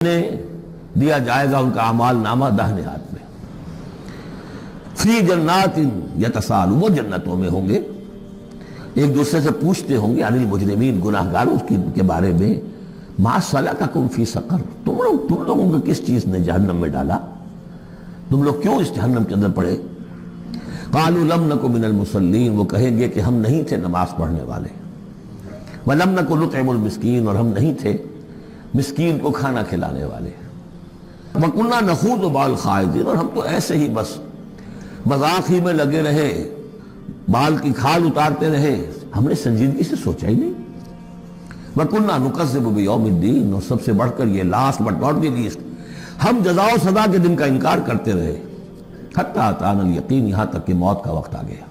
نے دیا جائے گا ان کا اعمال نامہ داہنے ہاتھ میں. فی جنات یتساءلون، وہ جنتوں میں ہوں گے، ایک دوسرے سے پوچھتے ہوں گے عن المجرمین، گناہگاروں کے بارے میں. ما سلککم فی سقر، تم لوگوں کو کس چیز نے جہنم میں ڈالا، تم لوگ کیوں اس جہنم کے اندر پڑے؟ قالوا لم نک من المصلین، وہ کہیں گے کہ ہم نہیں تھے نماز پڑھنے والے. ولم نک نطعم المسکین، اور ہم نہیں تھے مسکین کو کھانا کھلانے والے. وَكُنَّا نَخُوضُ مَعَ الْخَائِضِينَ، اور ہم تو ایسے ہی بس مذاق ہی میں لگے رہے، بال کی کھال اتارتے رہے، ہم نے سنجیدگی سے سوچا ہی نہیں. وَكُنَّا نُكَذِّبُ بِيَوْمِ الدِّينِ، اور سب سے بڑھ کر یہ last but not the least, ہم جزا و سزا کے دن کا انکار کرتے رہے. حتیٰ أَتَانَا الْيَقِينُ، یہاں تک کہ موت کا وقت آ گیا.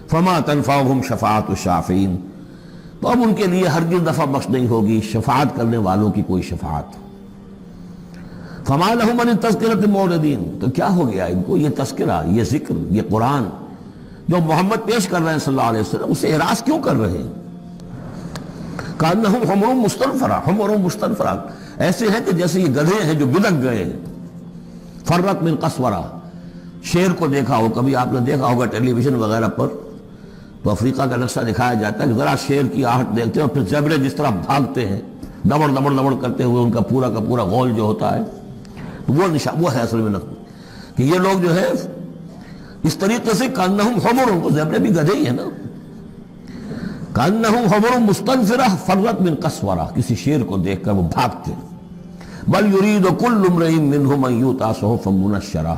فَمَا تَنْفَعُهُمْ شَفَاعَةُ الشَّافِعِينَ، تو اب ان کے لیے ہرگز نفع بخش نہیں ہوگی شفاعت کرنے والوں کی کوئی شفاعت. فَمَا لَهُمْ عَنِ التَّذْكِرَةِ مُعْرِضِينَ، تو کیا ہو گیا ان کو یہ تذکرہ، یہ ذکر، یہ قرآن جو محمد پیش کر رہے ہیں صلی اللہ علیہ وسلم، اسے اعراض کیوں کر رہے ہیں؟ كَأَنَّهُمْ حُمُرٌ مُسْتَنفِرَةٌ، حُمُرٌ مُسْتَنفِرَةٌ، ایسے ہیں کہ جیسے یہ گدھے ہیں جو بلک گئے ہیں. فرت من قسورہ، شیر کو دیکھا ہو کبھی آپ نے، دیکھا ہوگا ٹیلی ویژن وغیرہ پر، تو افریقہ کا نقشہ دکھایا جاتا ہے کہ ذرا شیر کی آہٹ دیکھتے ہیں اور پھر زیبرے جس طرح بھاگتے ہیں دبڑ دبڑ دبڑ کرتے ہوئے، ان کا پورا غول جو ہوتا ہے، تو وہ ہے اصل میں نقل کہ یہ لوگ جو ہے اس طریقے سے کانہم حمر، ان کو زیبرے بھی گدھے ہی ہے نا، کانہم حمر مستنفرہ فرت من قسورہ، کسی شیر کو دیکھ کر وہ بھاگتے. بل یرید کل امرئ منہم ان یؤتی صحفا منشرہ،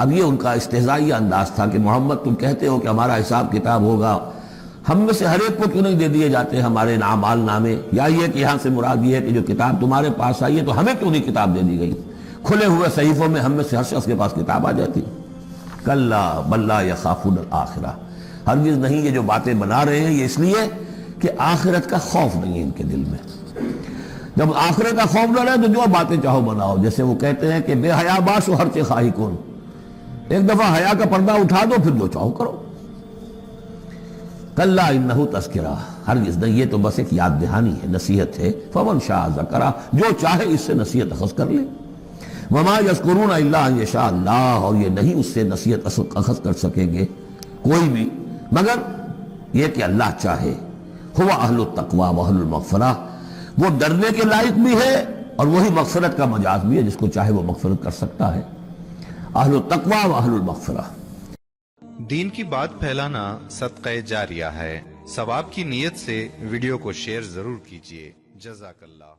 اب یہ ان کا استہزائیہ انداز تھا کہ محمد تم کہتے ہو کہ ہمارا حساب کتاب ہوگا، ہم میں سے ہر ایک کو کیوں نہیں دے دیے جاتے ہمارے اعمال نامے، یا یہ کہ یہاں سے مراد یہ ہے کہ جو کتاب تمہارے پاس آئی ہے تو ہمیں کیوں نہیں کتاب دے دی گئی، کھلے ہوئے صحیفوں میں ہم میں سے ہر شخص کے پاس کتاب آ جاتی. کلا بل لا یخافون الآخرہ، ہرگز نہیں، یہ جو باتیں بنا رہے ہیں یہ اس لیے کہ آخرت کا خوف نہیں ہے ان کے دل میں. جب آخرت کا خوف نہ رہے تو جو باتیں چاہو بناؤ، جیسے وہ کہتے ہیں کہ بے حیا باش و ہر چے خواہی کن، ایک دفعہ حیا کا پردہ اٹھا دو پھر جو چاہو کرو. کلا انہ تذکرہ، ہرگز نہیں، یہ تو بس ایک یاد دہانی ہے، نصیحت ہے. فمن شاء ذکرہ، جو چاہے اس سے نصیحت اخذ کر لے. وما یذکرون الا ان یشاء اللہ، اور یہ نہیں اس سے نصیحت اخذ کر سکیں گے کوئی بھی مگر یہ کہ اللہ چاہے. هو اہل التقوی و اہل المغفرہ، وہ ڈرنے کے لائق بھی ہے اور وہی مغفرت کا مجاز بھی ہے، جس کو چاہے وہ مغفرت کر سکتا ہے. اہل التقوی و اہل المغفرہ. دین کی بات پھیلانا صدقہ جاریہ ہے، ثواب کی نیت سے ویڈیو کو شیئر ضرور کیجیے. جزاک اللہ.